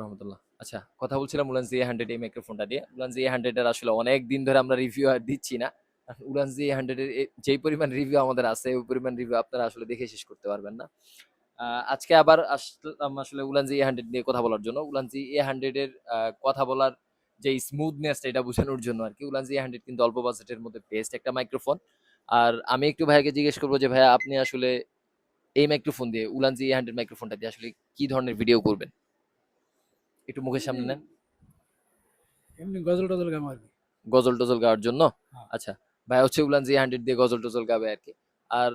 রহমতুল্লাহ। আচ্ছা, কথা বলছিলাম উলান ZA-100 এই মাইক্রোফোনটা নিয়ে। উলান ZA-100 এর আসলে অনেক দিন ধরে আমরা রিভিউ আর দিচ্ছি না। কারণ উলান ZA-100 এর যেই পরিমাণ রিভিউ আমাদের আছে, ওই পরিমাণ রিভিউ আপনারা আসলে দেখে শেষ করতে পারবেন না। আজকে আবার আসলাম আসলে উলান ZA-100 নিয়ে কথা বলার জন্য। উলান ZA-100 এর কথা বলার যে স্মুথনেসটা এটা বোঝানোর জন্য আরকি। উলান ZA-100 কিন্তু অল্প বাজেটের মধ্যে বেস্ট একটা মাইক্রোফোন। আর আমি একটু ভাইয়াকে জিজ্ঞেস করবো যে ভাইয়া আপনি আসলে এই মাইক্রোফোন দিয়ে উলান ZA-100 মাইক্রোফোনটা দিয়ে আসলে কি ধরনের ভিডিও করবেন? একটু মুখের সামনে নেন। এমনি গজল টজল গাম আর কি। গজল টজল গাওয়ার জন্য। হ্যাঁ। আচ্ছা, ভাই হচ্ছে উলান ZA-100 দিয়ে গজল টজল গাবে আর কি। আর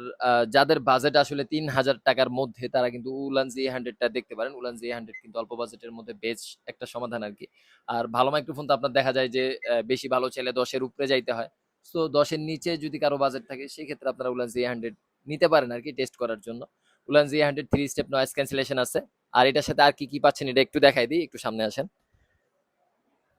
যাদের বাজেট আসলে ৩,০০০ টাকার মধ্যে তারা কিন্তু উলান ZA-100 টা দেখতে পারেন। উলান ZA-100 কিন্তু অল্প বাজেটের মধ্যে বেস্ট একটা সমাধান আর কি। আর ভালো মাইক্রোফোন তো আপনার দেখা যায় যে বেশি ভালো চাইলে ১০ এর উপরে যাইতে হয়। সো ১০ এর নিচে যদি কারো বাজেট থাকে সেক্ষেত্রে আপনারা উলান ZA-100 নিতে পারেন আর কি টেস্ট করার জন্য। উলান ZA-100 3 স্টেপ নয়েজ ক্যান্সেলেশন আছে। আর এটার সাথে আর কি কি পাচ্ছেন এটা একটু দেখাই দিই, একটু সামনে আসেন।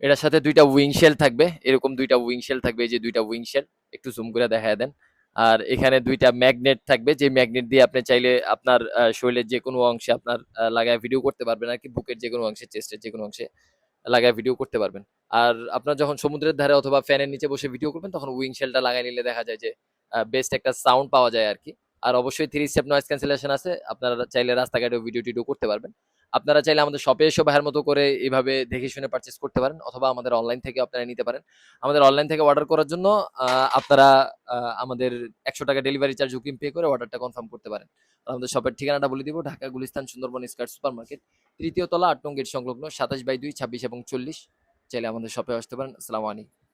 এটার সাথে ২ টা উইংশেল থাকবে। এরকম ২ টা উইংশেল থাকবে, এই যে ২ টা উইংশেল। একটু জুম করে দেখায় দেন। আর এখানে ২ টা ম্যাগনেট থাকবে, যে ম্যাগনেট দিয়ে আপনি চাইলে আপনার শরীরের যেকোনো অংশে আপনার লাগায় ভিডিও করতে পারবেন আরকি। বুকের যেকোনো অংশে, চেস্টের যেকোনো অংশে লাগায় ভিডিও করতে পারবেন। আর আপনার যখন সমুদ্রের ধারে অথবা ফ্যানের নিচে বসে ভিডিও করবেন তখন উইংশেলটা লাগায় নিলে দেখা যায় যে বেস্ট একটা সাউন্ড পাওয়া যায় আরকি। আর অবশ্যই 3 স্টেপ নয়েজ ক্যান্সেলেশন আছে। আপনারা চাইলে রাস্তাঘাটেও ভিডিও টিডিও করতে পারবেন। আপনারা চাইলে আমাদের শপে এসে ভাইয়ের মতো করে এভাবে দেখে শুনে পারচেজ করতে পারেন, অথবা আমাদের অনলাইন থেকে আপনারা নিতে পারেন। আমাদের অনলাইন থেকে অর্ডার করার জন্য আপনারা আমাদের ৳১০০ ডেলিভারি চার্জ অগ্রিম পে করে অর্ডারটা কনফার্ম করতে পারেন। আর আমাদের শপের ঠিকানাটা বলে দিব, Dhaka Gulistan Sundarban square super market, ৩য় তলা ৮ নং গেট সংলগ্ন ২৭/২, ২৬ এবং ৪০। চাইলে আমাদের শপে আসতে পারেন। আসসালামু আলাইকুম।